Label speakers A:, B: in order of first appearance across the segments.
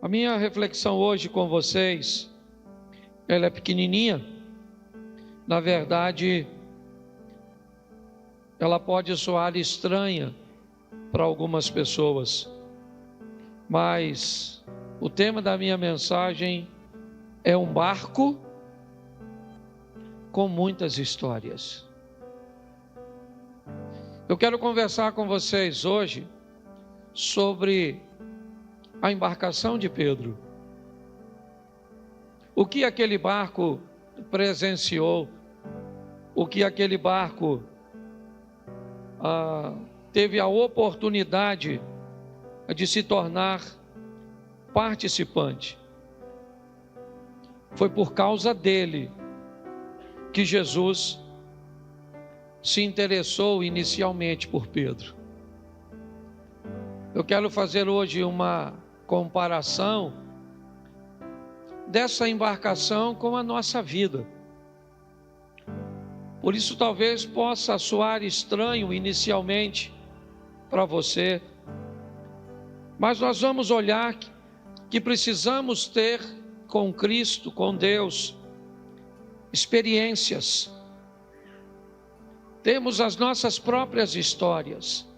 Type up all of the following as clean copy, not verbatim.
A: minha reflexão hoje com vocês, ela é pequenininha. Na verdade, ela pode soar estranha para algumas pessoas, mas o tema da minha mensagem é um barco com muitas histórias. Eu quero conversar com vocês hoje sobre a embarcação de Pedro. O que aquele barco presenciou, o que aquele barco teve a oportunidade de se tornar participante. Foi por causa dele que Jesus se interessou inicialmente por Pedro. Eu quero fazer hoje uma comparação dessa embarcação com a nossa vida. Por isso talvez possa soar estranho inicialmente para você, mas nós vamos olhar que precisamos ter com Cristo, com Deus, experiências. Temos as nossas próprias histórias.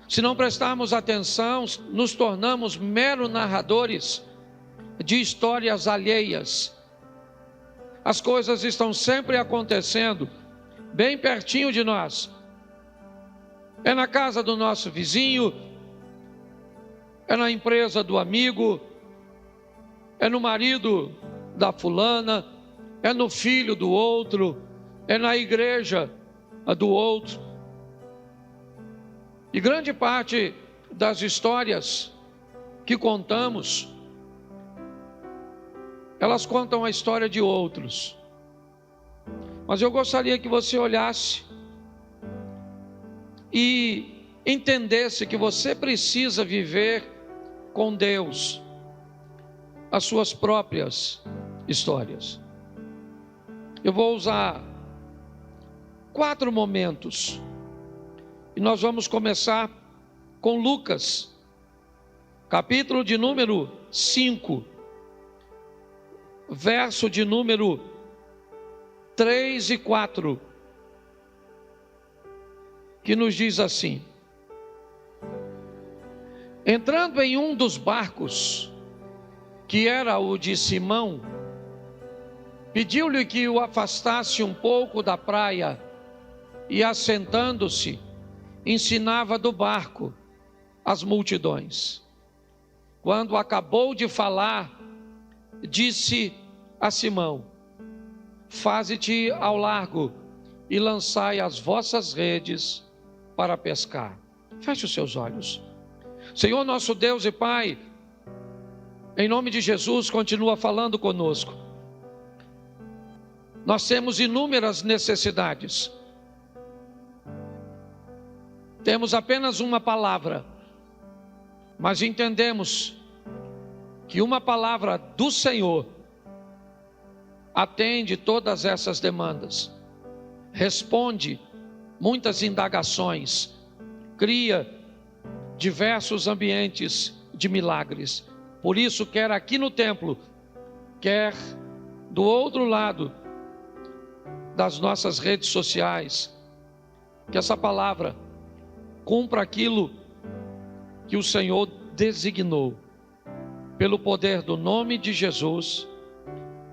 A: Se não prestarmos atenção, nos tornamos meros narradores de histórias alheias. As coisas estão sempre acontecendo bem pertinho de nós. É na casa do nosso vizinho, é na empresa do amigo, é no marido da fulana, é no filho do outro, é na igreja do outro. E grande parte das histórias que contamos, elas contam a história de outros. Mas eu gostaria que você olhasse e entendesse que você precisa viver com Deus as suas próprias histórias. Eu vou usar 4 momentos. E nós vamos começar com Lucas, capítulo de número 5, verso de número 3 e 4, que nos diz assim: entrando em um dos barcos, que era o de Simão, pediu-lhe que o afastasse um pouco da praia, e assentando-se, ensinava do barco as multidões. Quando acabou de falar, disse a Simão: faze-te ao largo e lançai as vossas redes para pescar. Feche os seus olhos. Senhor nosso Deus e Pai, em nome de Jesus, continua falando conosco. Nós temos inúmeras necessidades. Temos apenas uma palavra, mas entendemos que uma palavra do Senhor atende todas essas demandas, responde muitas indagações, cria diversos ambientes de milagres. Por isso, quer aqui no templo, quer do outro lado das nossas redes sociais, que essa palavra cumpra aquilo que o Senhor designou, pelo poder do nome de Jesus.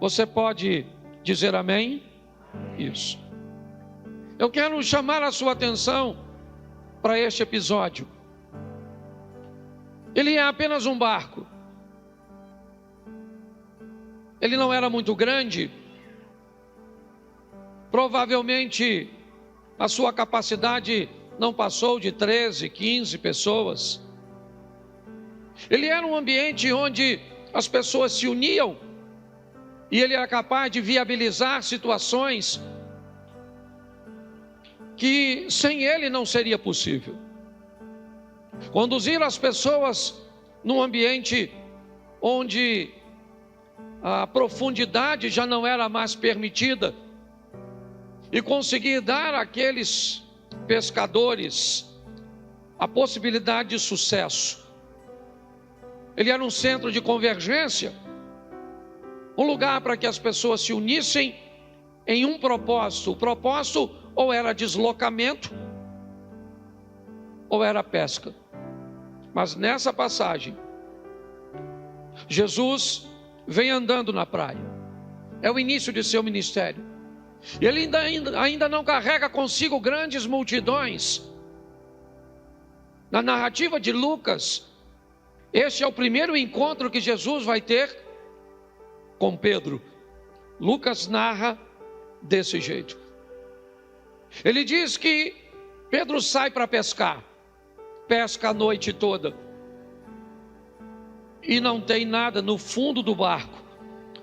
A: Você pode dizer amém? Isso. Eu quero chamar a sua atenção para este episódio. Ele é apenas um barco. Ele não era muito grande. Provavelmente a sua capacidade não passou de 13, 15 pessoas. Ele era um ambiente onde as pessoas se uniam, e ele era capaz de viabilizar situações que sem ele não seria possível. Conduzir as pessoas num ambiente onde a profundidade já não era mais permitida, e conseguir dar àqueles pescadores a possibilidade de sucesso. Ele era um centro de convergência, um lugar para que as pessoas se unissem em um propósito. O propósito ou era deslocamento, ou era pesca. Mas nessa passagem, Jesus vem andando na praia. É o início de seu ministério. E ele ainda não carrega consigo grandes multidões. Na narrativa de Lucas, este é o primeiro encontro que Jesus vai ter com Pedro. Lucas narra desse jeito. Ele diz que Pedro sai para pescar, pesca a noite toda, e não tem nada no fundo do barco,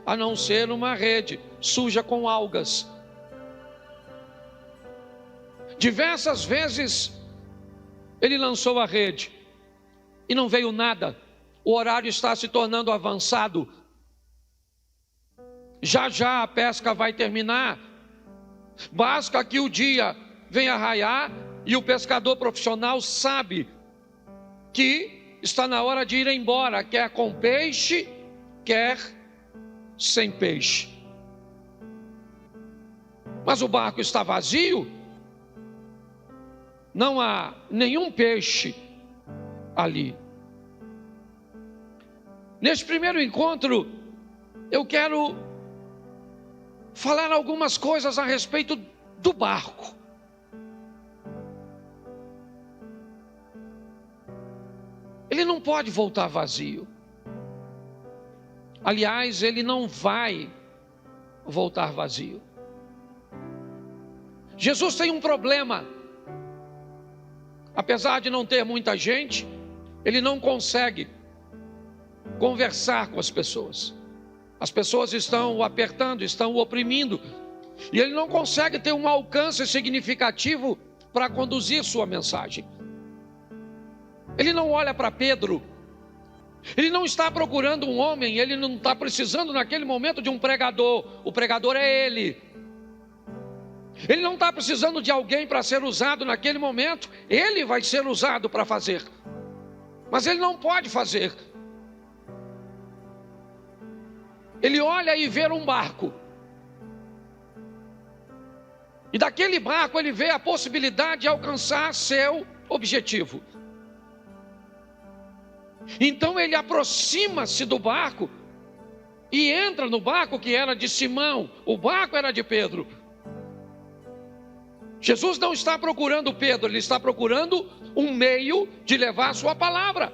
A: a não ser uma rede suja com algas. Diversas vezes ele lançou a rede e não veio nada. O horário está se tornando avançado. Já já a pesca vai terminar. Basta que o dia venha raiar e o pescador profissional sabe que está na hora de ir embora, quer com peixe, quer sem peixe. Mas o barco está vazio, não há nenhum peixe ali. Neste primeiro encontro, eu quero falar algumas coisas a respeito do barco. Ele não pode voltar vazio. Aliás, ele não vai voltar vazio. Jesus tem um problema. Apesar de não ter muita gente, ele não consegue conversar com as pessoas. As pessoas estão o apertando, estão o oprimindo, e ele não consegue ter um alcance significativo para conduzir sua mensagem. Ele não olha para Pedro, ele não está procurando um homem, ele não está precisando naquele momento de um pregador, o pregador é ele. Ele não está precisando de alguém para ser usado naquele momento, ele vai ser usado para fazer, mas ele não pode fazer. Ele olha e vê um barco, e daquele barco ele vê a possibilidade de alcançar seu objetivo. Então ele aproxima-se do barco e entra no barco que era de Simão. O barco era de Pedro. Jesus não está procurando Pedro, ele está procurando um meio de levar a sua palavra.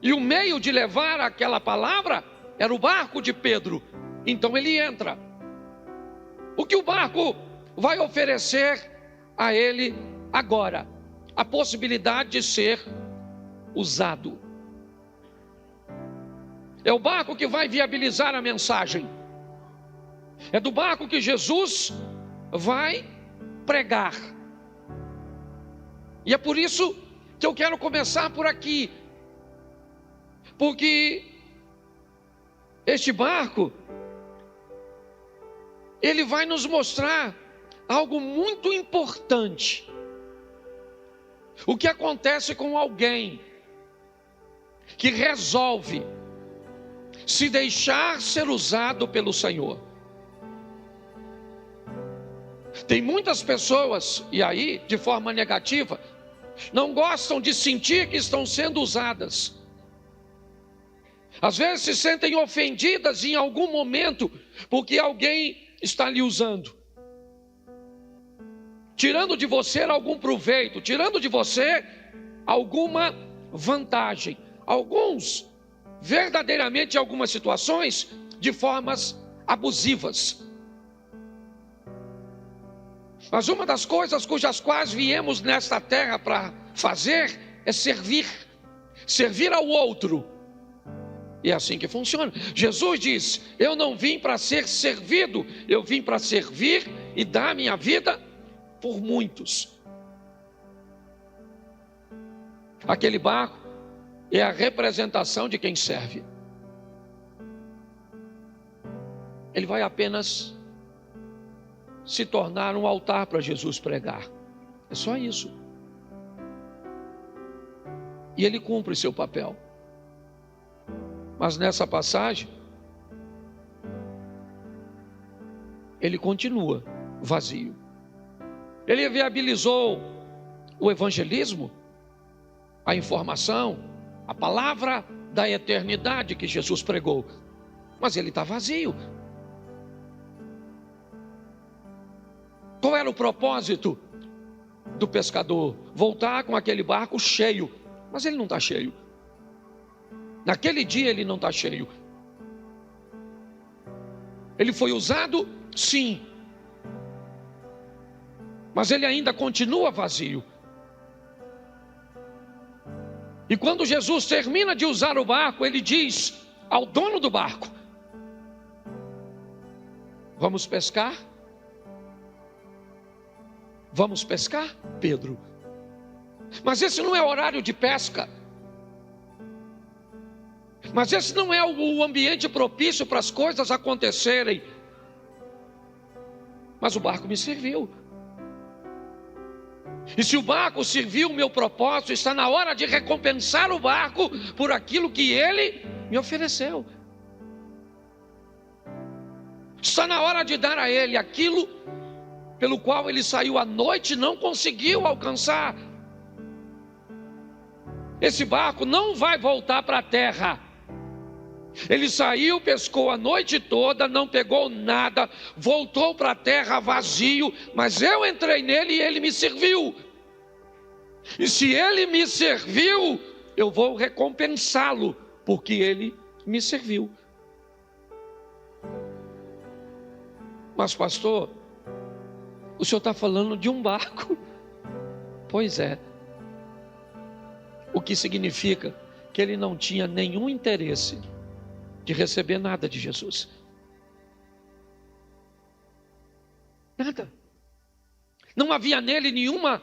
A: E o meio de levar aquela palavra era o barco de Pedro. Então ele entra. O que o barco vai oferecer a ele agora? A possibilidade de ser usado. É o barco que vai viabilizar a mensagem. É do barco que Jesus vai pregar. E é por isso que eu quero começar por aqui, porque este barco, ele vai nos mostrar algo muito importante. O que acontece com alguém que resolve se deixar ser usado pelo Senhor. Tem muitas pessoas, e aí de forma negativa, não gostam de sentir que estão sendo usadas. Às vezes se sentem ofendidas em algum momento, porque alguém está lhe usando, tirando de você algum proveito, tirando de você alguma vantagem. Alguns, verdadeiramente em algumas situações, de formas abusivas. Mas uma das coisas cujas quais viemos nesta terra para fazer é servir ao outro. E é assim que funciona. Jesus diz: eu não vim para ser servido, eu vim para servir e dar minha vida por muitos. Aquele barco é a representação de quem serve. Ele vai apenas se tornar um altar para Jesus pregar. É só isso. E ele cumpre seu papel. Mas nessa passagem, ele continua vazio. Ele viabilizou o evangelismo, a informação, a palavra da eternidade que Jesus pregou, mas ele está vazio. Qual era o propósito do pescador? Voltar com aquele barco cheio, mas ele não está cheio. Naquele dia ele não está cheio. Ele foi usado, sim, mas ele ainda continua vazio. E quando Jesus termina de usar o barco, ele diz ao dono do barco: vamos pescar? Vamos pescar, Pedro? Mas esse não é horário de pesca. Mas esse não é o ambiente propício para as coisas acontecerem. Mas o barco me serviu. E se o barco serviu o meu propósito, está na hora de recompensar o barco por aquilo que ele me ofereceu. Está na hora de dar a ele aquilo pelo qual ele saiu à noite e não conseguiu alcançar. Esse barco não vai voltar para a terra. Ele saiu, pescou a noite toda, não pegou nada, voltou para a terra vazio, mas eu entrei nele e ele me serviu. E se ele me serviu, eu vou recompensá-lo, porque ele me serviu. Mas pastor, o senhor está falando de um barco. Pois é. O que significa que ele não tinha nenhum interesse de receber nada de Jesus. Nada. Não havia nele nenhuma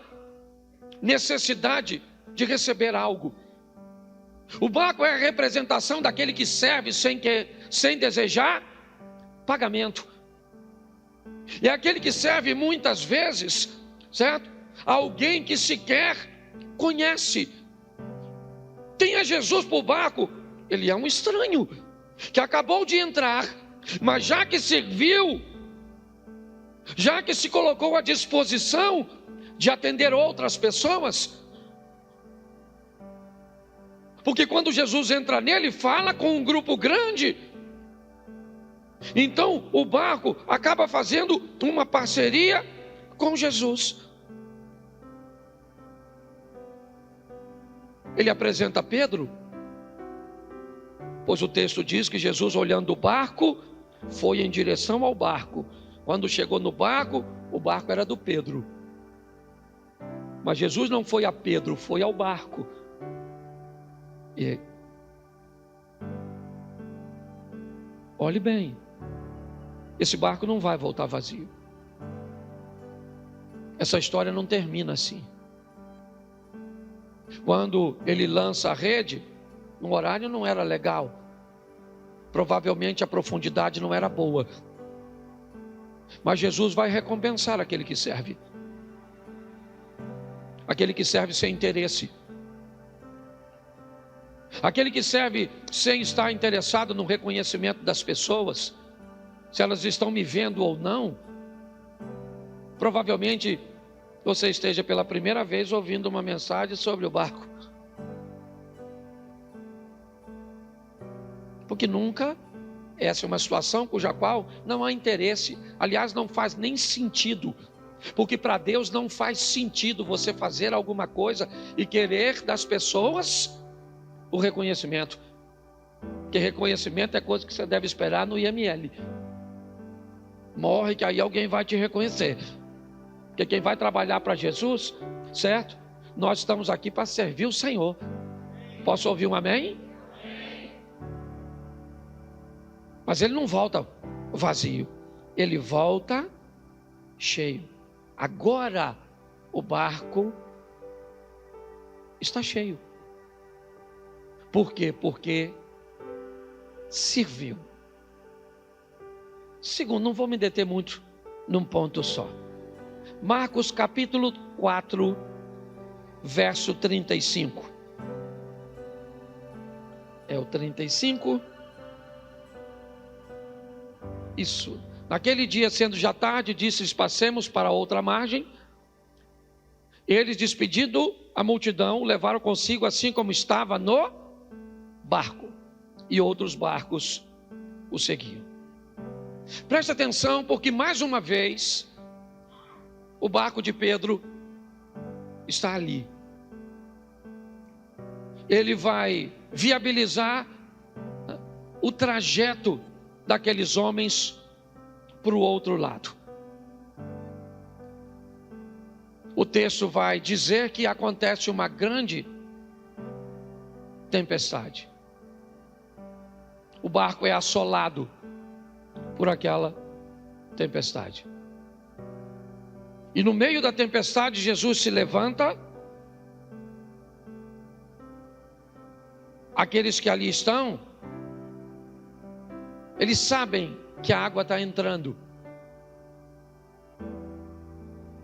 A: necessidade de receber algo. O barco é a representação daquele que serve sem desejar pagamento. É aquele que serve muitas vezes, certo? Alguém que sequer conhece. Tenha Jesus por barco, ele é um estranho que acabou de entrar, mas já que serviu, já que se colocou à disposição de atender outras pessoas, porque quando Jesus entra nele, fala com um grupo grande, então o barco acaba fazendo uma parceria com Jesus. Ele apresenta Pedro, pois o texto diz que Jesus, olhando o barco, foi em direção ao barco. Quando chegou no barco, o barco era do Pedro. Mas Jesus não foi a Pedro, foi ao barco. E olhe bem, esse barco não vai voltar vazio. Essa história não termina assim. Quando ele lança a rede, no horário não era legal. Provavelmente a profundidade não era boa. Mas Jesus vai recompensar aquele que serve. Aquele que serve sem interesse. Aquele que serve sem estar interessado no reconhecimento das pessoas, se elas estão me vendo ou não. Provavelmente você esteja pela primeira vez ouvindo uma mensagem sobre o barco. Porque nunca, essa é uma situação cuja qual não há interesse. Aliás, não faz nem sentido. Porque para Deus não faz sentido você fazer alguma coisa e querer das pessoas o reconhecimento. Porque reconhecimento é coisa que você deve esperar no IML. Morre que aí alguém vai te reconhecer. Porque quem vai trabalhar para Jesus, certo? Nós estamos aqui para servir o Senhor. Posso ouvir um amém? Mas ele não volta vazio, ele volta cheio. Agora o barco está cheio. Por quê? Porque serviu. Segundo, não vou me deter muito num ponto só. Marcos capítulo 4, verso 35. É o 35. Isso. Naquele dia, sendo já tarde, disse-lhes: passemos para outra margem. Eles, despedindo a multidão, levaram consigo assim como estava no barco, e outros barcos o seguiam. Preste atenção, porque mais uma vez o barco de Pedro está ali. Ele vai viabilizar o trajeto daqueles homens para o outro lado. O texto vai dizer que acontece uma grande tempestade. O barco é assolado por aquela tempestade. E no meio da tempestade, Jesus se levanta. Aqueles que ali estão, eles sabem que a água está entrando.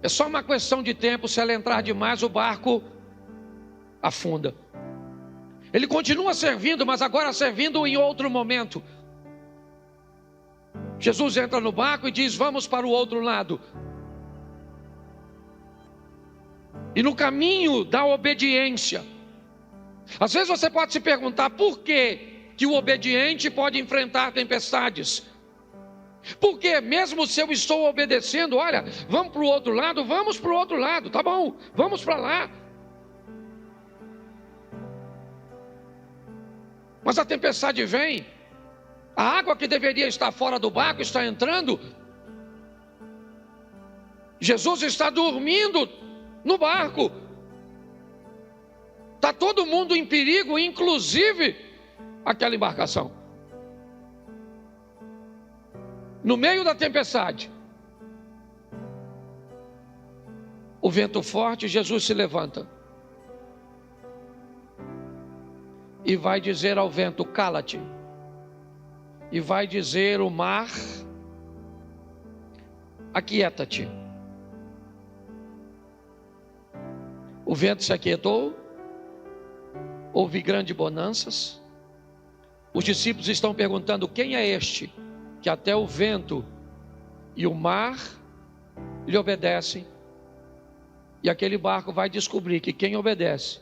A: É só uma questão de tempo. Se ela entrar demais, o barco afunda. Ele continua servindo, mas agora servindo em outro momento. Jesus entra no barco e diz: vamos para o outro lado. E no caminho da obediência, às vezes você pode se perguntar: por que o obediente pode enfrentar tempestades? Porque mesmo se eu estou obedecendo, olha, vamos para o outro lado, tá bom, vamos para lá. Mas a tempestade vem, a água que deveria estar fora do barco está entrando. Jesus está dormindo no barco. Está todo mundo em perigo, inclusive aquela embarcação. No meio da tempestade, o vento forte, Jesus se levanta e vai dizer ao vento: cala-te. E vai dizer ao mar: aquieta-te. O vento se aquietou, houve grandes bonanças. Os discípulos estão perguntando: quem é este que até o vento e o mar lhe obedecem? E aquele barco vai descobrir que quem obedece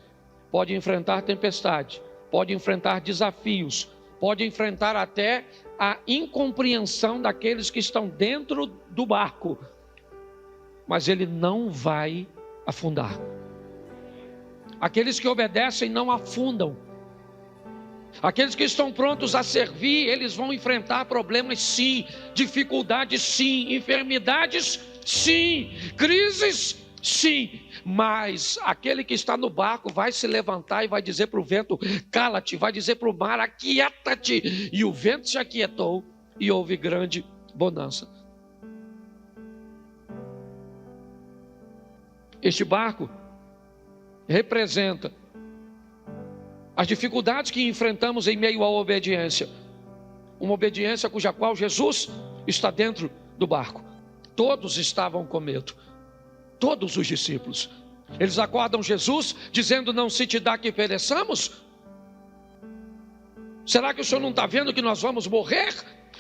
A: pode enfrentar tempestade, pode enfrentar desafios, pode enfrentar até a incompreensão daqueles que estão dentro do barco, mas ele não vai afundar. Aqueles que obedecem não afundam. Aqueles que estão prontos a servir, eles vão enfrentar problemas sim, dificuldades sim, enfermidades sim, crises sim, mas aquele que está no barco vai se levantar e vai dizer para o vento: cala-te, vai dizer para o mar: aquieta-te. E o vento se aquietou e houve grande bonança. Este barco representa as dificuldades que enfrentamos em meio à obediência. Uma obediência cuja qual Jesus está dentro do barco. Todos estavam com medo. Todos os discípulos. Eles acordam Jesus dizendo: não se te dá que pereçamos? Será que o Senhor não está vendo que nós vamos morrer?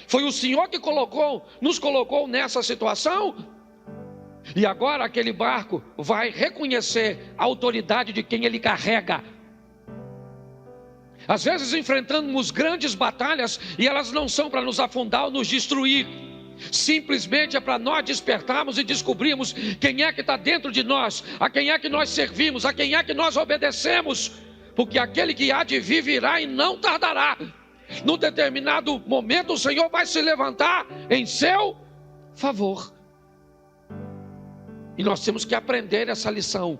A: Foi o Senhor que nos colocou nessa situação? E agora aquele barco vai reconhecer a autoridade de quem ele carrega. Às vezes enfrentamos grandes batalhas e elas não são para nos afundar ou nos destruir. Simplesmente é para nós despertarmos e descobrirmos quem é que está dentro de nós, a quem é que nós servimos, a quem é que nós obedecemos. Porque aquele que há de vir virá e não tardará. Num determinado momento o Senhor vai se levantar em seu favor. E nós temos que aprender essa lição.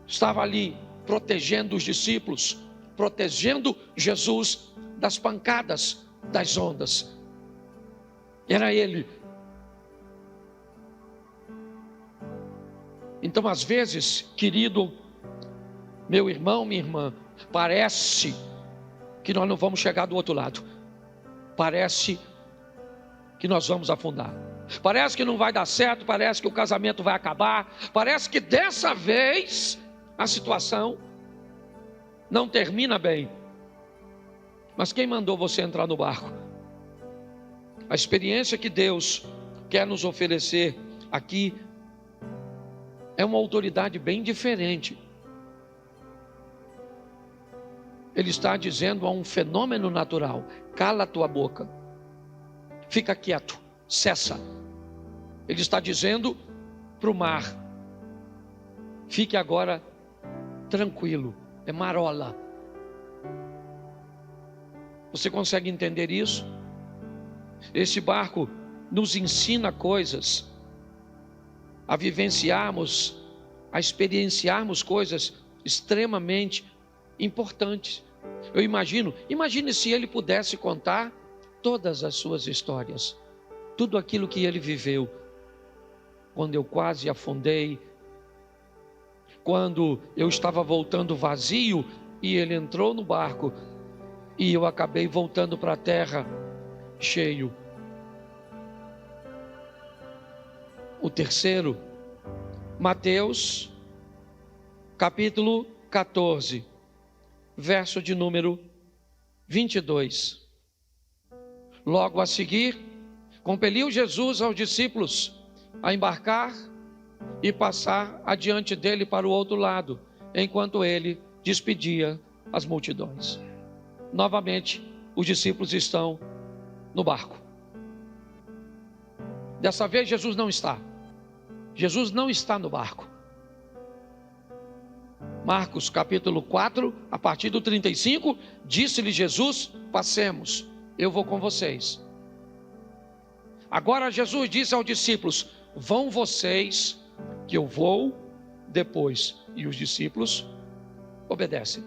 A: Estava ali protegendo os discípulos, protegendo Jesus das pancadas das ondas. Era ele. Então, às vezes, querido meu irmão, minha irmã, parece que nós não vamos chegar do outro lado. Parece que nós vamos afundar. Parece que não vai dar certo, parece que o casamento vai acabar, parece que dessa vez a situação não termina bem. Mas quem mandou você entrar no barco? A experiência que Deus quer nos oferecer aqui é uma autoridade bem diferente. Ele está dizendo a um fenômeno natural: cala a tua boca, fica quieto, cessa. Ele está dizendo para o mar: fique agora tranquilo, é marola. Você consegue entender isso? Esse barco nos ensina coisas, a vivenciarmos, a experienciarmos coisas extremamente importantes. Eu imagine se ele pudesse contar todas as suas histórias, tudo aquilo que ele viveu, quando eu quase afundei, quando eu estava voltando vazio e ele entrou no barco e eu acabei voltando para a terra cheio. O terceiro, Mateus capítulo 14, verso de número 22. Logo a seguir, compeliu Jesus aos discípulos a embarcar e passar adiante dele para o outro lado, enquanto ele despedia as multidões. Novamente, os discípulos estão no barco. Dessa vez Jesus não está. Jesus não está no barco. Marcos capítulo 4, a partir do 35, disse-lhe Jesus: passemos, eu vou com vocês. Agora Jesus disse aos discípulos: vão vocês, que eu vou depois. E os discípulos obedecem.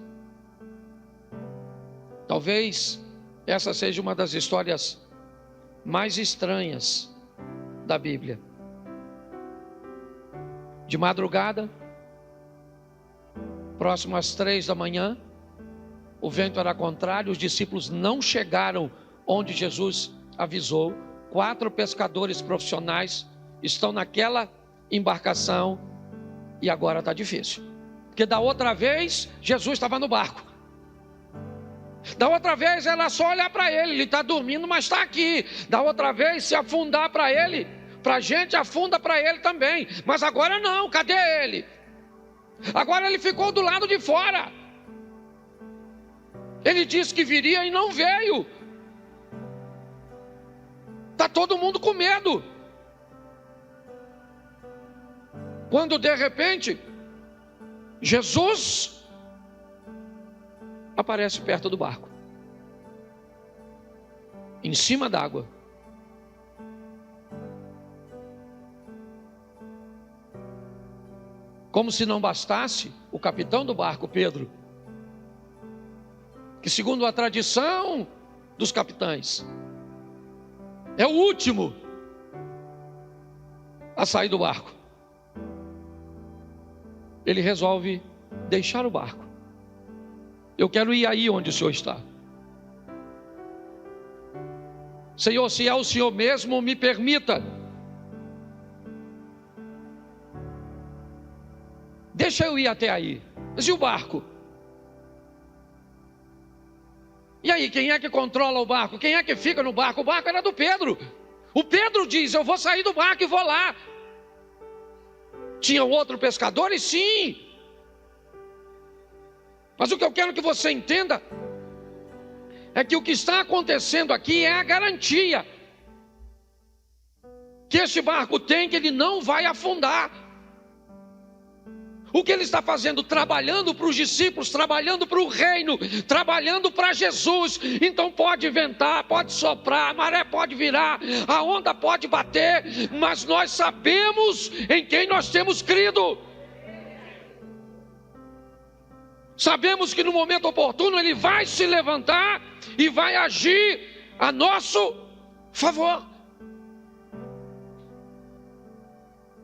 A: Talvez essa seja uma das histórias mais estranhas da Bíblia. De madrugada, próximo às 3 da manhã, o vento era contrário, os discípulos não chegaram onde Jesus avisou. 4 pescadores profissionais estão naquela embarcação e agora está difícil. Porque da outra vez, Jesus estava no barco. Da outra vez era só olhar para ele está dormindo, mas está aqui. Da outra vez, se afundar para ele, para a gente afunda para ele também. Mas agora não, cadê ele? Agora ele ficou do lado de fora. Ele disse que viria e não veio. Está todo mundo com medo. Quando de repente, Jesus aparece perto do barco, em cima d'água. Como se não bastasse, o capitão do barco, Pedro, que segundo a tradição dos capitães, é o último a sair do barco. Ele resolve deixar o barco. Eu quero ir aí onde o Senhor está. Senhor, se é o Senhor mesmo, me permita. Deixa eu ir até aí. Mas e o barco? E aí, quem é que controla o barco? Quem é que fica no barco? O barco era do Pedro. O Pedro diz: eu vou sair do barco e vou lá. Tinham outros pescadores? Sim. Mas o que eu quero que você entenda é que o que está acontecendo aqui é a garantia que este barco tem, que ele não vai afundar. O que ele está fazendo? Trabalhando para os discípulos, trabalhando para o reino, trabalhando para Jesus. Então pode ventar, pode soprar, a maré pode virar, a onda pode bater, mas nós sabemos em quem nós temos crido. Sabemos que no momento oportuno ele vai se levantar e vai agir a nosso favor.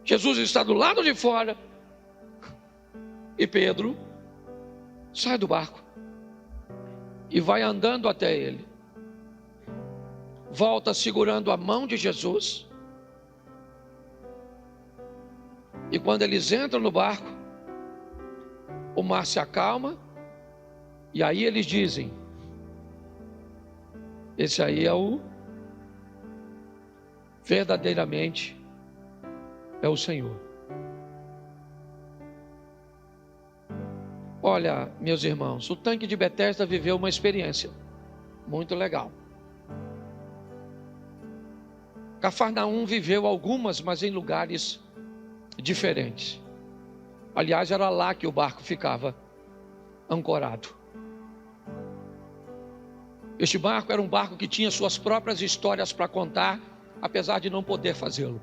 A: Jesus está do lado de fora e Pedro sai do barco e vai andando até ele. Volta segurando a mão de Jesus. E quando eles entram no barco, o mar se acalma E aí eles dizem: esse aí verdadeiramente é o Senhor. Olha, meus irmãos, o tanque de Betesda viveu uma experiência muito legal. Cafarnaum viveu algumas, mas em lugares diferentes. Aliás, era lá que o barco ficava ancorado. Este barco era um barco que tinha suas próprias histórias para contar, apesar de não poder fazê-lo.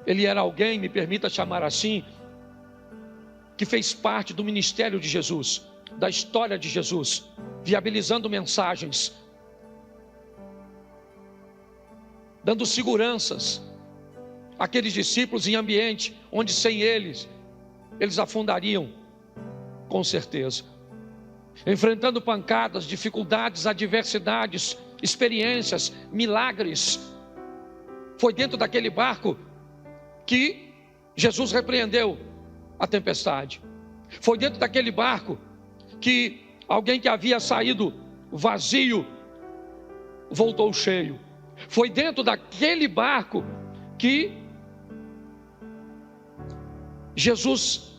A: Ele era alguém, me permita chamar assim, que fez parte do ministério de Jesus, da história de Jesus, viabilizando mensagens, dando seguranças àqueles discípulos em ambiente onde sem eles afundariam, com certeza. Enfrentando pancadas, dificuldades, adversidades, experiências, milagres. Foi dentro daquele barco que Jesus repreendeu a tempestade. Foi dentro daquele barco que alguém que havia saído vazio voltou cheio. Foi dentro daquele barco que Jesus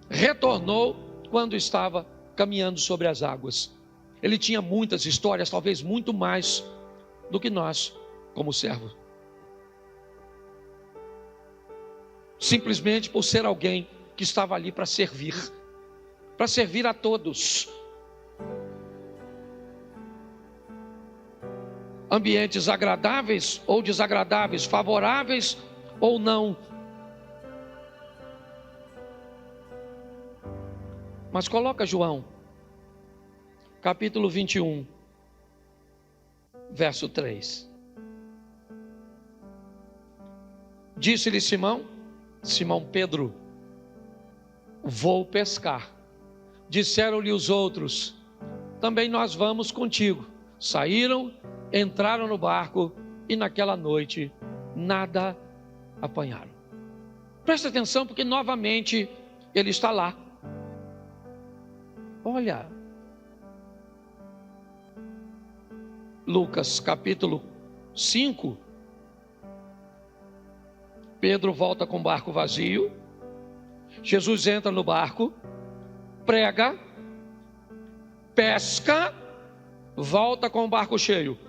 A: retornou quando estava caminhando sobre as águas. Ele tinha muitas histórias, talvez muito mais do que nós, como servos. Simplesmente por ser alguém que estava ali para servir a todos. Ambientes agradáveis ou desagradáveis, favoráveis ou não. Mas coloca João, capítulo 21, verso 3. Disse-lhe Simão Pedro: vou pescar. Disseram-lhe os outros: também nós vamos contigo. Saíram, entraram no barco e naquela noite nada apanharam. Presta atenção, porque novamente ele está lá. Olha, Lucas capítulo 5, Pedro volta com o barco vazio, Jesus entra no barco, prega, pesca, volta com o barco cheio.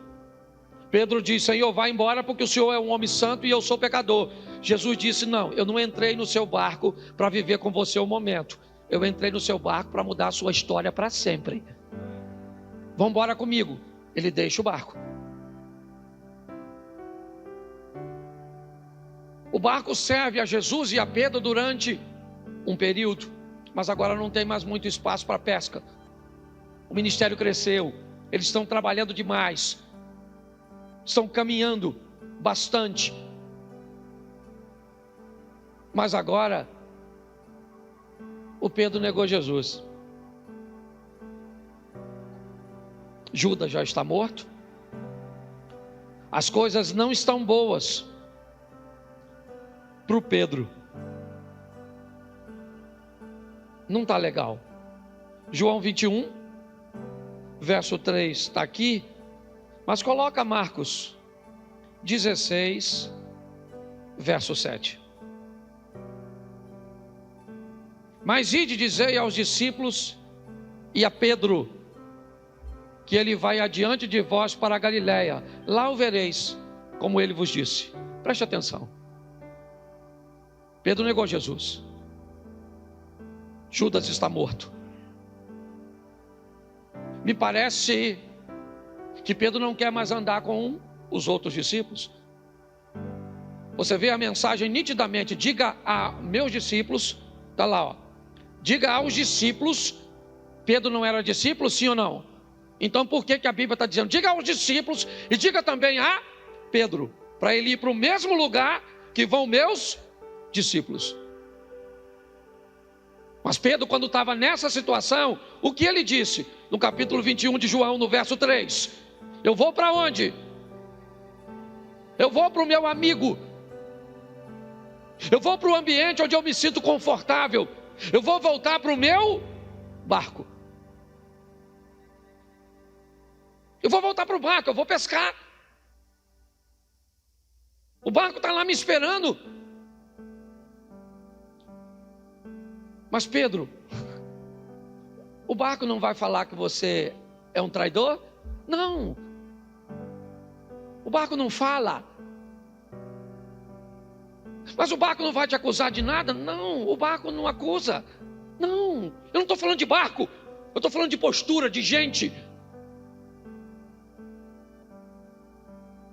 A: Pedro diz: Senhor, vá embora, porque o Senhor é um homem santo e eu sou pecador. Jesus disse: não, eu não entrei no seu barco para viver com você um momento. Eu entrei no seu barco para mudar a sua história para sempre. Vão embora comigo. Ele deixa o barco. O barco serve a Jesus e a Pedro durante um período, mas agora não tem mais muito espaço para pesca. O ministério cresceu, eles estão trabalhando demais, estão caminhando bastante, mas agora o Pedro negou Jesus. Judas já está morto. As coisas não estão boas para o Pedro. Não está legal. João 21, verso 3 está aqui, mas coloca Marcos 16, verso 7. Mas ide dizei aos discípulos e a Pedro que ele vai adiante de vós para a Galiléia, lá o vereis, como ele vos disse. Preste atenção. Pedro negou Jesus. Judas está morto. Me parece que Pedro não quer mais andar com os outros discípulos. Você vê a mensagem nitidamente: diga a meus discípulos, está lá, ó. Diga aos discípulos. Pedro não era discípulo, sim ou não? Então por que a Bíblia está dizendo: diga aos discípulos e diga também a Pedro, para ele ir para o mesmo lugar que vão meus discípulos? Mas Pedro, quando estava nessa situação, o que ele disse? No capítulo 21 de João, no verso 3: eu vou para onde? Eu vou para o meu amigo. Eu vou para o ambiente onde eu me sinto confortável. Eu vou voltar para o meu barco. Eu vou voltar para o barco, eu vou pescar. O barco está lá me esperando. Mas Pedro, o barco não vai falar que você é um traidor? Não. O barco não fala. Mas o barco não vai te acusar de nada? Não, o barco não acusa. Não, eu não estou falando de barco. Eu estou falando de postura, de gente.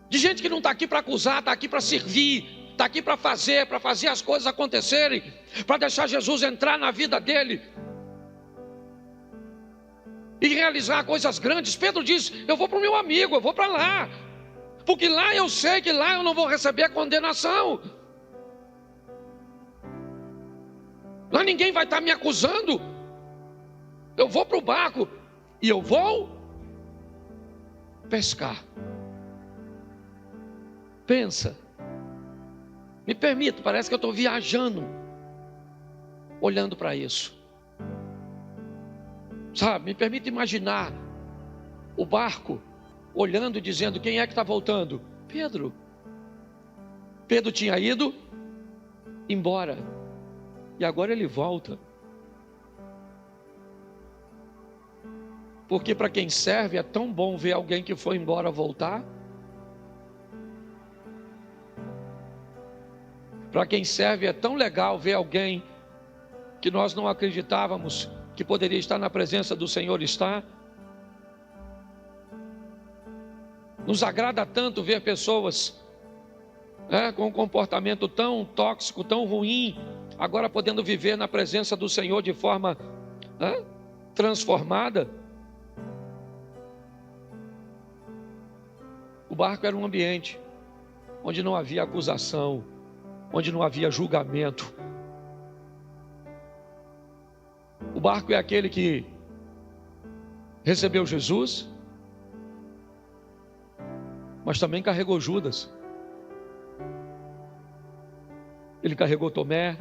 A: De gente que não está aqui para acusar, está aqui para servir, está aqui para fazer as coisas acontecerem, para deixar Jesus entrar na vida dele e realizar coisas grandes. Pedro diz: eu vou para o meu amigo, eu vou para lá, porque lá eu sei que lá eu não vou receber a condenação. Lá ninguém vai estar me acusando. Eu vou para o barco e eu vou pescar. Pensa, me permita, parece que eu estou viajando, olhando para isso. Sabe, me permita imaginar o barco olhando e dizendo: quem é que está voltando? Pedro. Pedro tinha ido embora e agora ele volta. Porque para quem serve é tão bom ver alguém que foi embora voltar. Para quem serve é tão legal ver alguém que nós não acreditávamos que poderia estar na presença do Senhor estar. Nos agrada tanto ver pessoas com um comportamento tão tóxico, tão ruim, agora podendo viver na presença do Senhor de forma transformada. O barco era um ambiente onde não havia acusação, onde não havia julgamento. O barco é aquele que recebeu Jesus, mas também carregou Judas. Ele carregou Tomé.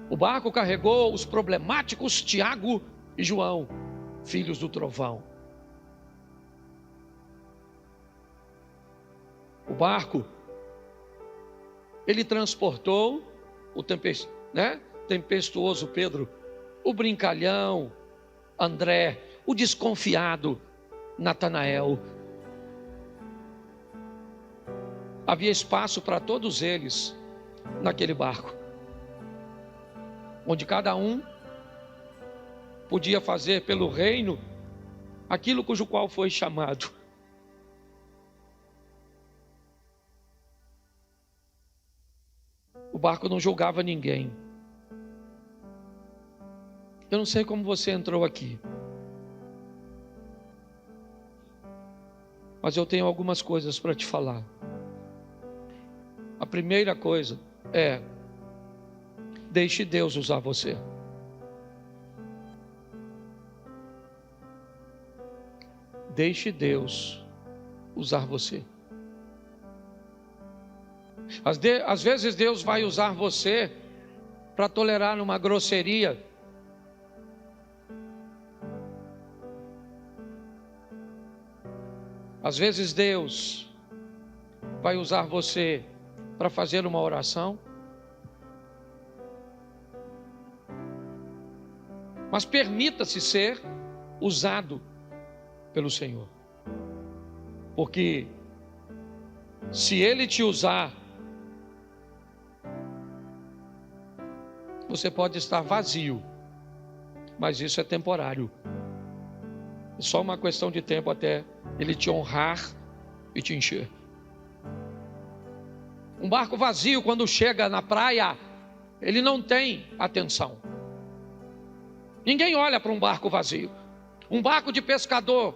A: O barco carregou os problemáticos Tiago e João, filhos do trovão. O barco, ele transportou o tempestuoso Pedro, o brincalhão André, o desconfiado Natanael. Havia espaço para todos eles naquele barco, onde cada um podia fazer pelo reino aquilo cujo qual foi chamado. O barco não julgava ninguém. Eu não sei como você entrou aqui, mas eu tenho algumas coisas para te falar. A primeira coisa é: deixe Deus usar você. Deixe Deus usar você. Às vezes Deus vai usar você para tolerar uma grosseria. Às vezes Deus vai usar você para fazer uma oração. Mas permita-se ser usado pelo Senhor. Porque se Ele te usar, você pode estar vazio, mas isso é temporário. É só uma questão de tempo até Ele te honrar e te encher. Um barco vazio, quando chega na praia, ele não tem atenção. Ninguém olha para um barco vazio. Um barco de pescador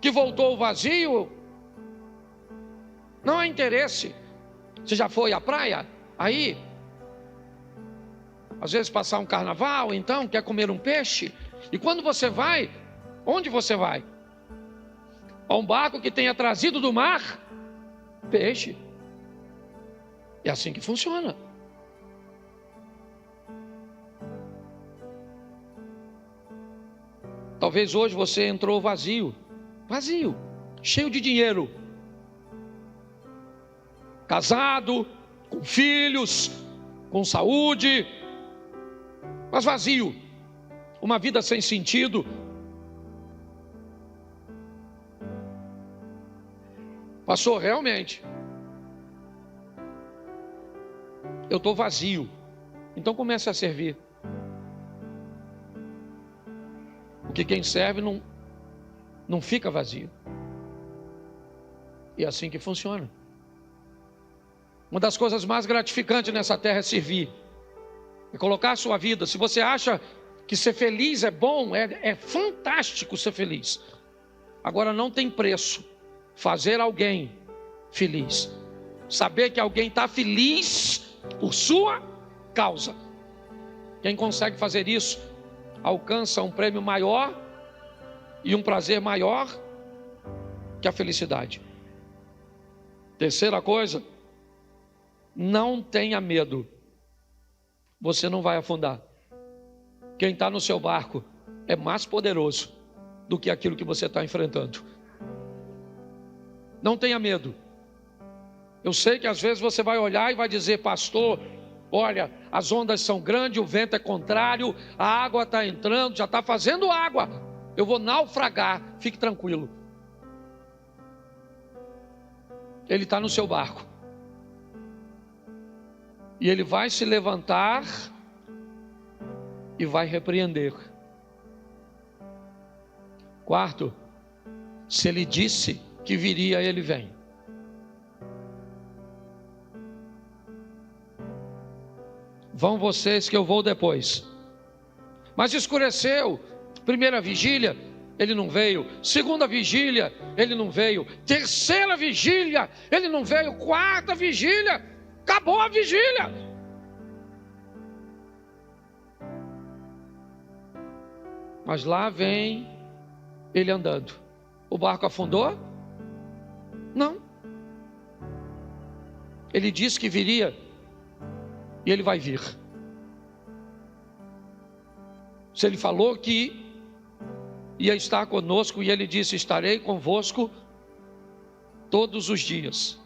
A: que voltou vazio, não há interesse. Você já foi à praia? Aí, às vezes passar um carnaval, então quer comer um peixe. E quando você vai, onde você vai? A um barco que tenha trazido do mar peixe. É assim que funciona. Talvez hoje você entrou vazio, cheio de dinheiro, casado, com filhos, com saúde, mas vazio, uma vida sem sentido. Pastor, realmente, eu estou vazio. Então comece a servir. Porque quem serve não fica vazio. E é assim que funciona. Uma das coisas mais gratificantes nessa terra é servir. É colocar a sua vida. Se você acha que ser feliz é bom, é fantástico ser feliz. Agora não tem preço fazer alguém feliz. Saber que alguém está feliz por sua causa. Quem consegue fazer isso alcança um prêmio maior e um prazer maior que a felicidade. Terceira coisa, não tenha medo. Você não vai afundar. Quem está no seu barco é mais poderoso do que aquilo que você está enfrentando. Não tenha medo. Eu sei que às vezes você vai olhar e vai dizer: pastor, olha, as ondas são grandes, o vento é contrário, a água está entrando, já está fazendo água, eu vou naufragar. Fique tranquilo. Ele está no seu barco. E ele vai se levantar e vai repreender. Quarto, se ele disse que viria, ele vem. Vão vocês que eu vou depois. Mas escureceu. Primeira vigília, ele não veio. Segunda vigília, ele não veio. Terceira vigília, ele não veio. Quarta vigília, acabou a vigília. Mas lá vem ele andando. O barco afundou? Não. Ele disse que viria e ele vai vir. Se ele falou que ia estar conosco e ele disse: estarei convosco todos os dias,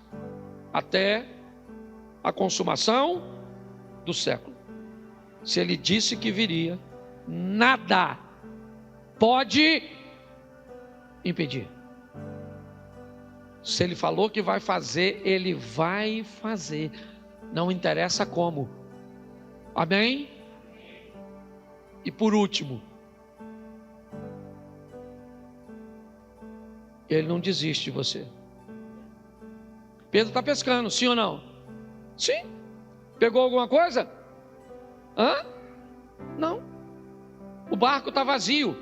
A: até a consumação do século. Se ele disse que viria, nada pode impedir. Se ele falou que vai fazer, ele vai fazer. Não interessa como. Amém? E por último, ele não desiste de você. Pedro está pescando, sim ou não? Sim. Pegou alguma coisa? Hã? Não. O barco está vazio.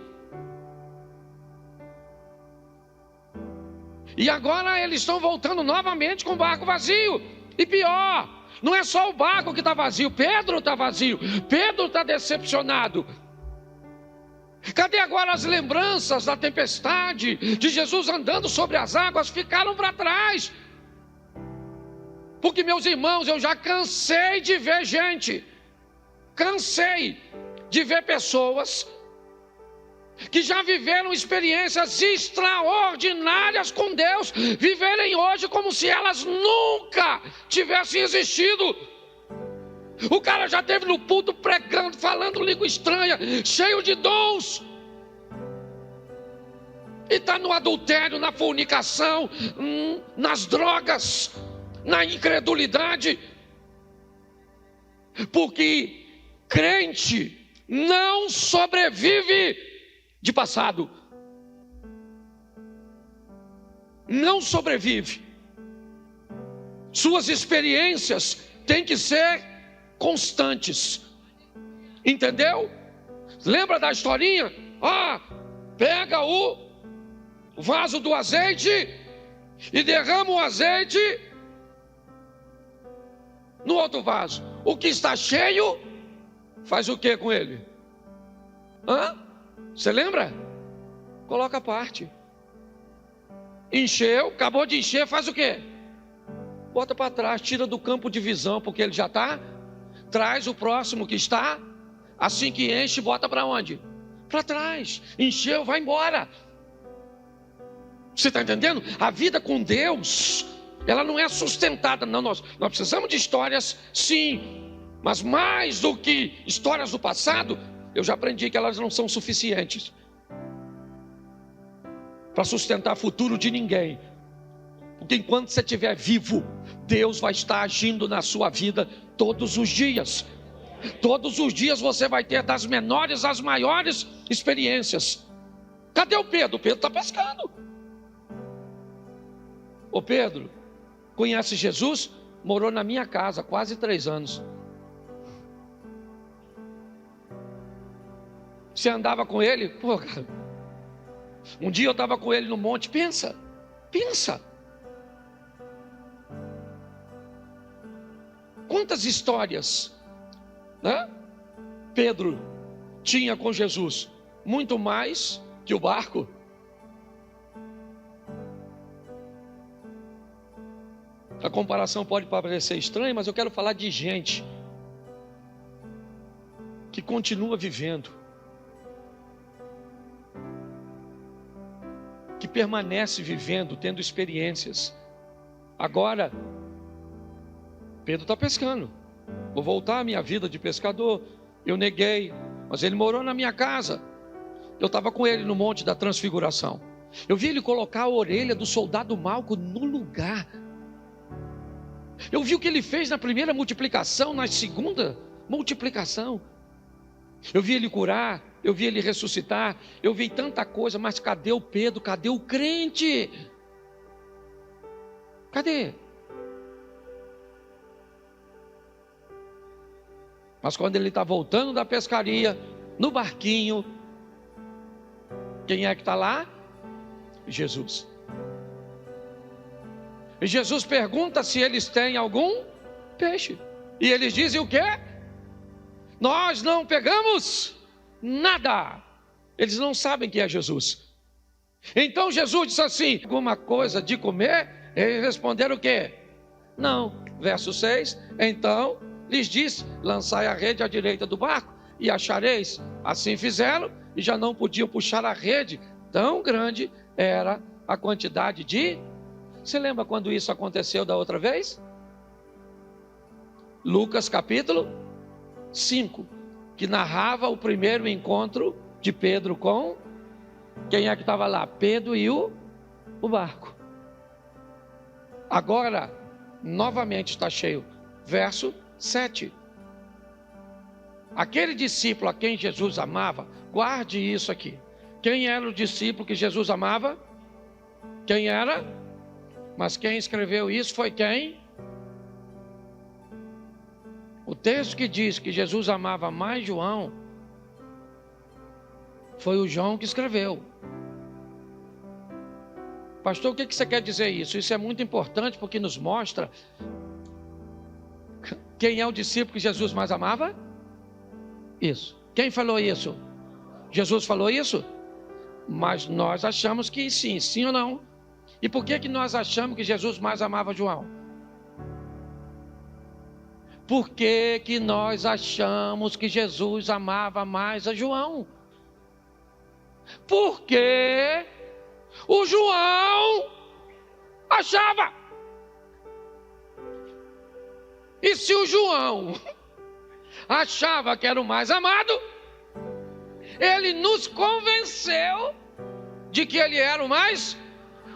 A: E agora eles estão voltando novamente com o barco vazio. E pior, não é só o barco que está vazio, Pedro está vazio, Pedro está decepcionado. Cadê agora as lembranças da tempestade, de Jesus andando sobre as águas? Ficaram para trás. Porque, meus irmãos, eu já cansei de ver gente, cansei de ver pessoas que já viveram experiências extraordinárias com Deus, viverem hoje como se elas nunca tivessem existido. O cara já esteve no púlpito pregando, falando língua estranha, cheio de dons, e está no adultério, na fornicação, nas drogas, na incredulidade. Porque crente não sobrevive de passado. Não sobrevive. Suas experiências têm que ser constantes. Entendeu? Lembra da historinha? Pega o vaso do azeite e derrama o azeite no outro vaso. O que está cheio, faz o que com ele? Você lembra? Coloca a parte. Encheu, acabou de encher, faz o quê? Bota para trás, tira do campo de visão, porque ele já está. Traz o próximo que está. Assim que enche, bota para onde? para trás, encheu, vai embora. Você está entendendo? A vida com Deus, ela não é sustentada, não. Nós precisamos de histórias, sim, mas mais do que histórias do passado, eu já aprendi que elas não são suficientes para sustentar o futuro de ninguém. Porque enquanto você estiver vivo, Deus vai estar agindo na sua vida todos os dias. Todos os dias você vai ter das menores às maiores experiências. Cadê o Pedro? O Pedro está pescando. Ô Pedro, conhece Jesus? Morou na minha casa quase 3 anos. Você andava com ele? Pô, cara. Um dia eu estava com ele no monte. Pensa. Quantas histórias, né? Pedro tinha com Jesus? Muito mais que o barco. A comparação pode parecer estranha, mas eu quero falar de gente que continua vivendo, que permanece vivendo, tendo experiências. Agora, Pedro está pescando. Vou voltar à minha vida de pescador. Eu neguei, mas ele morou na minha casa. Eu estava com ele no Monte da Transfiguração. Eu vi ele colocar a orelha do soldado Malco no lugar. Eu vi o que ele fez na primeira multiplicação, na segunda multiplicação. Eu vi ele curar, eu vi ele ressuscitar, eu vi tanta coisa, mas cadê o Pedro? Cadê o crente? Cadê? Mas quando ele está voltando da pescaria, no barquinho, quem é que está lá? Jesus. E Jesus pergunta se eles têm algum peixe. E eles dizem o quê? Nós não pegamos nada. Eles não sabem que é Jesus. Então Jesus disse assim: alguma coisa de comer? Eles responderam o quê? Não. Verso 6: então lhes disse: lançai a rede à direita do barco e achareis. Assim fizeram e já não podiam puxar a rede, tão grande era a quantidade de... Você lembra quando isso aconteceu da outra vez? Lucas capítulo 5, que narrava o primeiro encontro de Pedro com... Quem é que estava lá? Pedro e o barco. Agora, novamente está cheio. Verso 7. Aquele discípulo a quem Jesus amava, guarde isso aqui. Quem era o discípulo que Jesus amava? Quem era? Mas quem escreveu isso foi quem? O texto que diz que Jesus amava mais João, foi o João que escreveu. Pastor, o que você quer dizer isso? Isso é muito importante porque nos mostra quem é o discípulo que Jesus mais amava? Isso. Quem falou isso? Jesus falou isso? Mas nós achamos que sim, sim ou não? E por que nós achamos que Jesus mais amava João? Por que nós achamos que Jesus amava mais a João? Porque o João achava. E se o João achava que era o mais amado, ele nos convenceu de que ele era o mais...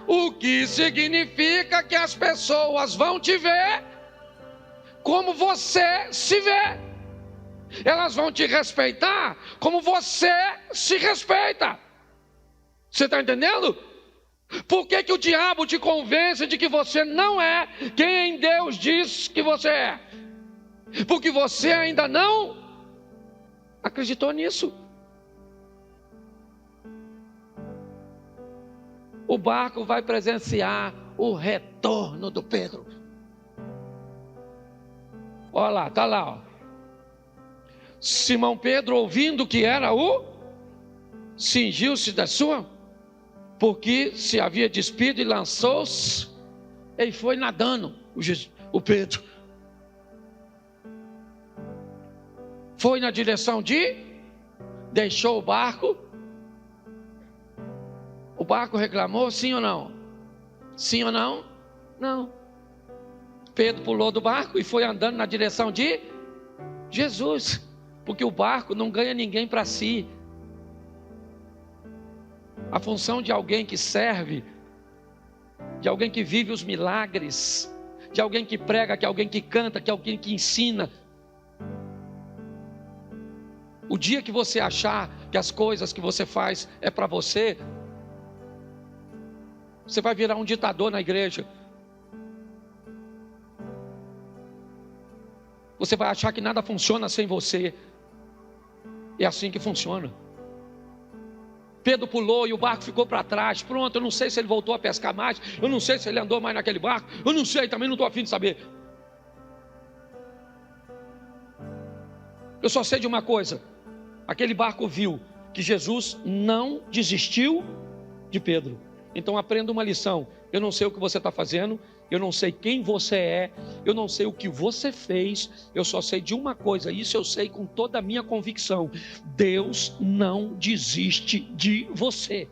A: O que significa que as pessoas vão te ver como você se vê. Elas vão te respeitar como você se respeita. Você está entendendo? Por que o diabo te convence de que você não é quem Deus diz que você é? Porque você ainda não acreditou nisso. O barco vai presenciar o retorno do Pedro. Olha lá, está lá. Ó. Simão Pedro, ouvindo que era cingiu-se da sua, porque se havia despido e lançou-se, ele foi nadando, o Pedro. Foi na direção de deixou o barco reclamou, sim ou não? Sim ou não? Não. Pedro pulou do barco e foi andando na direção de Jesus, porque o barco não ganha ninguém para si. A função de alguém que serve, de alguém que vive os milagres, de alguém que prega, de alguém que canta, de alguém que ensina. O dia que você achar que as coisas que você faz é para você, você vai virar um ditador na igreja. Você vai achar que nada funciona sem você. É assim que funciona. Pedro pulou e o barco ficou para trás. Pronto, eu não sei se ele voltou a pescar mais. Eu não sei se ele andou mais naquele barco. Eu não sei, também não estou a fim de saber. Eu só sei de uma coisa. Aquele barco viu que Jesus não desistiu de Pedro. Então aprenda uma lição. Eu não sei o que você está fazendo. Eu não sei quem você é. Eu não sei o que você fez. Eu só sei de uma coisa. Isso eu sei com toda a minha convicção. Deus não desiste de você.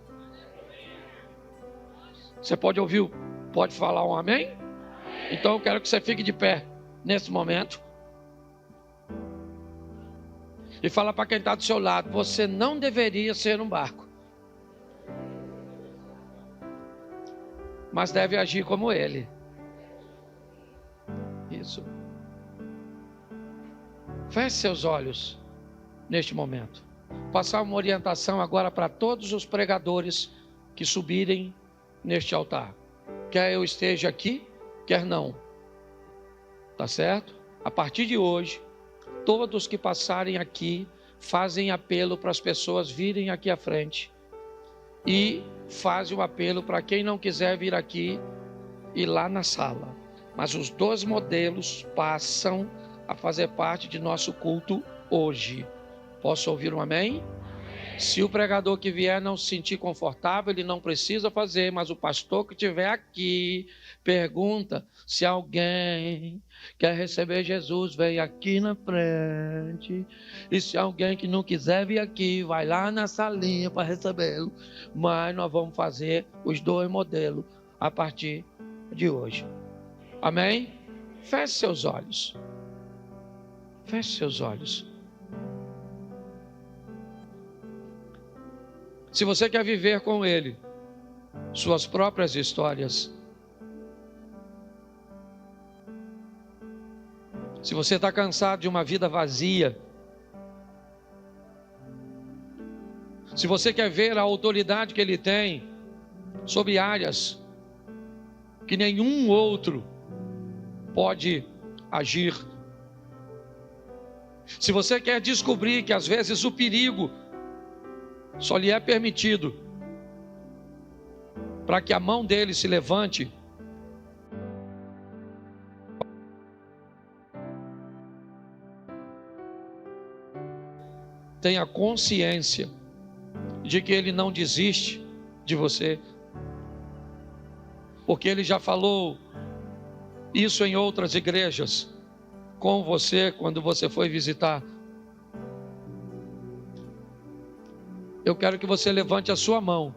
A: Você pode ouvir? Pode falar um amém? Então eu quero que você fique de pé nesse momento. E fala para quem está do seu lado. Você não deveria ser um barco, mas deve agir como ele. Isso. Feche seus olhos neste momento. Passar uma orientação agora para todos os pregadores que subirem neste altar. Quer eu esteja aqui, quer não. Tá certo? A partir de hoje, todos que passarem aqui fazem apelo para as pessoas virem aqui à frente. E fazem o apelo para quem não quiser vir aqui ir lá na sala. Mas os dois modelos passam a fazer parte de nosso culto hoje. Posso ouvir um amém? Se o pregador que vier não se sentir confortável, ele não precisa fazer, mas o pastor que estiver aqui pergunta: se alguém quer receber Jesus, vem aqui na frente. E se alguém que não quiser vir aqui, vai lá na salinha para recebê-lo. Mas nós vamos fazer os dois modelos a partir de hoje. Amém? Feche seus olhos. Feche seus olhos. Se você quer viver com Ele suas próprias histórias, se você está cansado de uma vida vazia, se você quer ver a autoridade que Ele tem sobre áreas que nenhum outro pode agir, se você quer descobrir que às vezes o perigo só lhe é permitido para que a mão dele se levante, tenha consciência de que ele não desiste de você, porque ele já falou isso em outras igrejas com você quando você foi visitar. Eu quero que você levante a sua mão.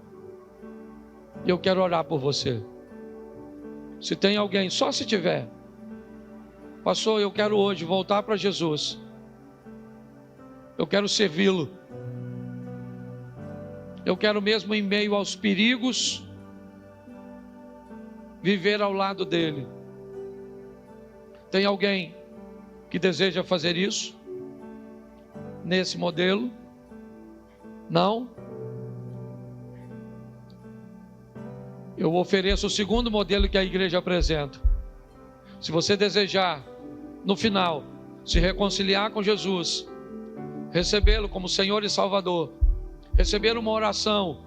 A: E eu quero orar por você. Se tem alguém, só se tiver. Pastor, eu quero hoje voltar para Jesus. Eu quero servi-lo. Eu quero mesmo em meio aos perigos, viver ao lado dele. Tem alguém que deseja fazer isso? Nesse modelo? Não? Eu ofereço o segundo modelo que a igreja apresenta. Se você desejar, no final, se reconciliar com Jesus, recebê-lo como Senhor e Salvador, receber uma oração.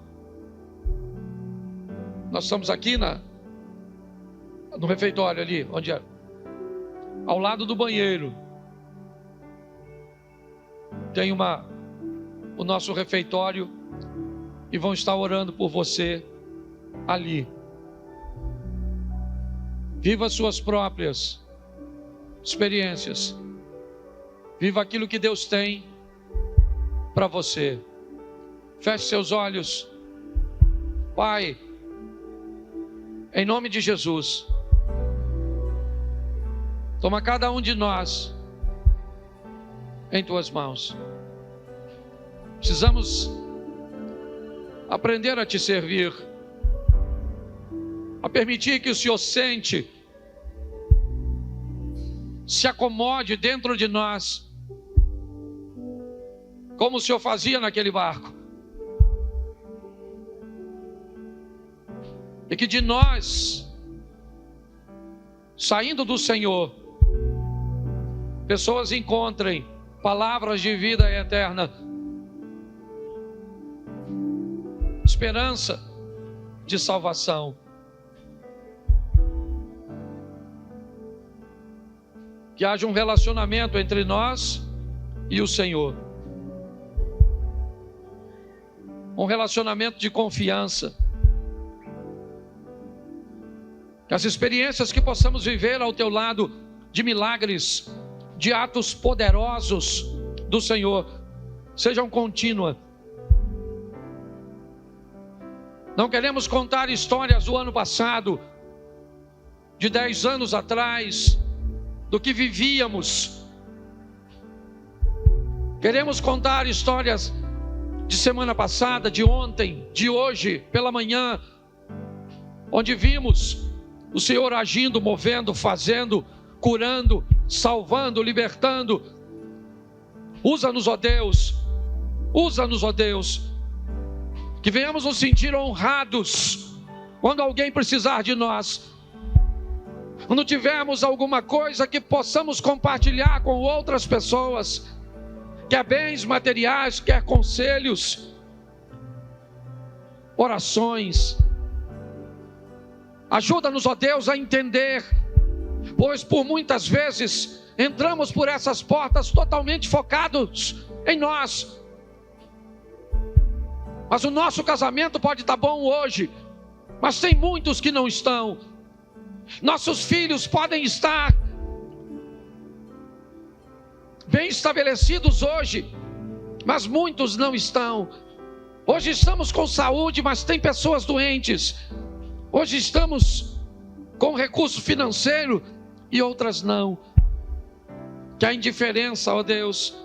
A: Nós estamos aqui no refeitório ali, onde é? Ao lado do banheiro. Tem o nosso refeitório e vão estar orando por você ali. Viva suas próprias experiências. Viva aquilo que Deus tem para você. Feche seus olhos. Pai, em nome de Jesus, toma cada um de nós em tuas mãos. Precisamos aprender a te servir, a permitir que o Senhor sente, se acomode dentro de nós, como o Senhor fazia naquele barco. E que de nós, saindo do Senhor, pessoas encontrem palavras de vida eterna, esperança de salvação. Que haja um relacionamento entre nós e o Senhor. Um relacionamento de confiança. Que as experiências que possamos viver ao teu lado, de milagres, de atos poderosos do Senhor, sejam contínuas. Não queremos contar histórias do ano passado, de 10 anos atrás, do que vivíamos. Queremos contar histórias de semana passada, de ontem, de hoje, pela manhã, onde vimos o Senhor agindo, movendo, fazendo, curando, salvando, libertando. Usa-nos, ó Deus, usa-nos, ó Deus, que venhamos nos sentir honrados quando alguém precisar de nós, quando tivermos alguma coisa que possamos compartilhar com outras pessoas, quer bens materiais, quer conselhos, orações. Ajuda-nos, ó Deus, a entender, pois por muitas vezes entramos por essas portas totalmente focados em nós. Mas o nosso casamento pode estar bom hoje, mas tem muitos que não estão. Nossos filhos podem estar bem estabelecidos hoje, mas muitos não estão. Hoje estamos com saúde, mas tem pessoas doentes. Hoje estamos com recurso financeiro e outras não. Que a indiferença, ó Deus,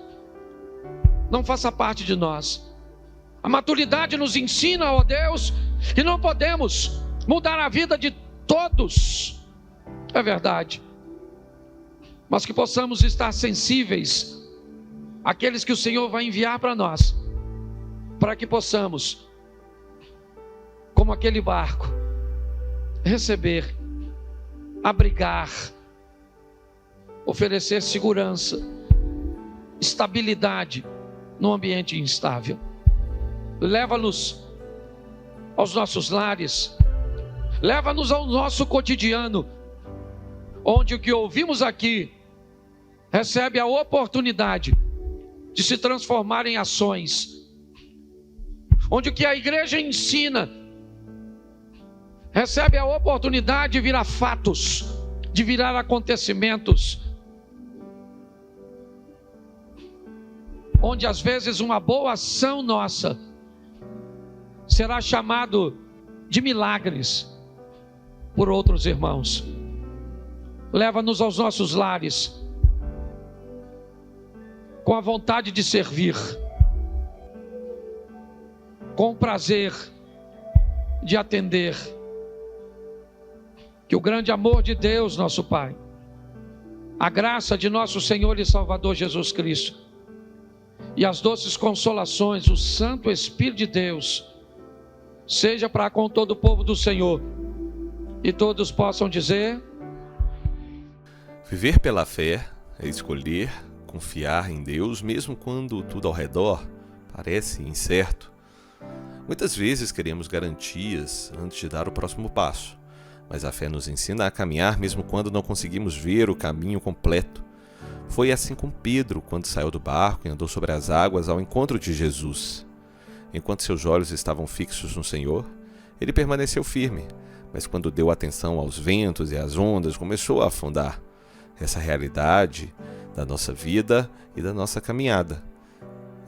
A: não faça parte de nós. A maturidade nos ensina, ó Deus, que não podemos mudar a vida de todos. É verdade. Mas que possamos estar sensíveis àqueles que o Senhor vai enviar para nós, para que possamos, como aquele barco, receber, abrigar, oferecer segurança, estabilidade num ambiente instável. Leva-nos aos nossos lares, leva-nos ao nosso cotidiano, onde o que ouvimos aqui recebe a oportunidade de se transformar em ações, onde o que a igreja ensina recebe a oportunidade de virar fatos, de virar acontecimentos, onde às vezes uma boa ação nossa será chamado de milagres por outros irmãos. Leva-nos aos nossos lares com a vontade de servir, com o prazer de atender. Que o grande amor de Deus, nosso Pai, a graça de nosso Senhor e Salvador Jesus Cristo e as doces consolações, o Santo Espírito de Deus, seja para com todo o povo do Senhor, e todos possam dizer:
B: viver pela fé é escolher confiar em Deus, mesmo quando tudo ao redor parece incerto. Muitas vezes queremos garantias antes de dar o próximo passo, mas a fé nos ensina a caminhar mesmo quando não conseguimos ver o caminho completo. Foi assim com Pedro, quando saiu do barco e andou sobre as águas ao encontro de Jesus. Enquanto seus olhos estavam fixos no Senhor, ele permaneceu firme, mas quando deu atenção aos ventos e às ondas, começou a afundar. Essa realidade da nossa vida e da nossa caminhada.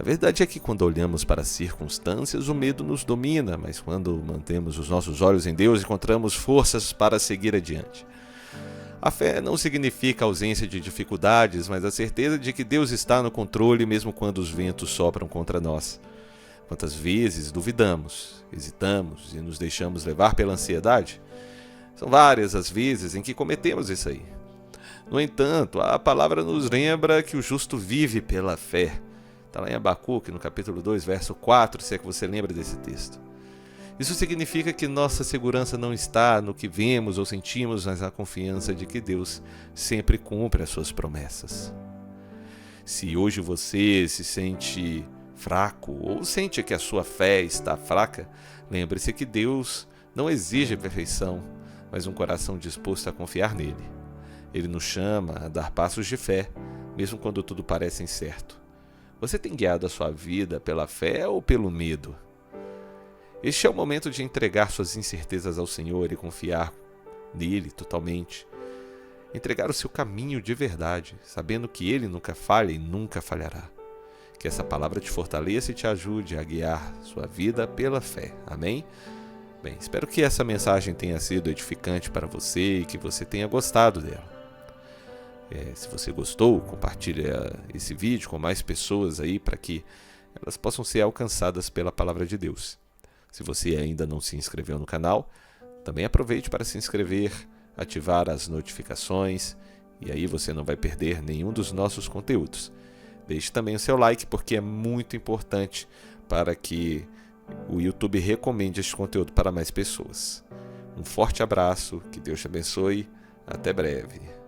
B: A verdade é que quando olhamos para as circunstâncias, o medo nos domina, mas quando mantemos os nossos olhos em Deus, encontramos forças para seguir adiante. A fé não significa ausência de dificuldades, mas a certeza de que Deus está no controle mesmo quando os ventos sopram contra nós. Quantas vezes duvidamos, hesitamos e nos deixamos levar pela ansiedade? São várias as vezes em que cometemos isso aí. No entanto, a palavra nos lembra que o justo vive pela fé. Está lá em Abacuque, no capítulo 2, verso 4, se é que você lembra desse texto. Isso significa que nossa segurança não está no que vemos ou sentimos, mas na confiança de que Deus sempre cumpre as suas promessas. Se hoje você se sente fraco ou sente que a sua fé está fraca, lembre-se que Deus não exige perfeição, mas um coração disposto a confiar nele. Ele nos chama a dar passos de fé, mesmo quando tudo parece incerto. Você tem guiado a sua vida pela fé ou pelo medo? Este é o momento de entregar suas incertezas ao Senhor e confiar nele totalmente. Entregar o seu caminho de verdade, sabendo que Ele nunca falha e nunca falhará. Que essa palavra te fortaleça e te ajude a guiar sua vida pela fé. Amém? Bem, espero que essa mensagem tenha sido edificante para você e que você tenha gostado dela. Se você gostou, compartilha esse vídeo com mais pessoas aí para que elas possam ser alcançadas pela palavra de Deus. Se você ainda não se inscreveu no canal, também aproveite para se inscrever, ativar as notificações e aí você não vai perder nenhum dos nossos conteúdos. Deixe também o seu like porque é muito importante para que o YouTube recomende este conteúdo para mais pessoas. Um forte abraço, que Deus te abençoe, até breve.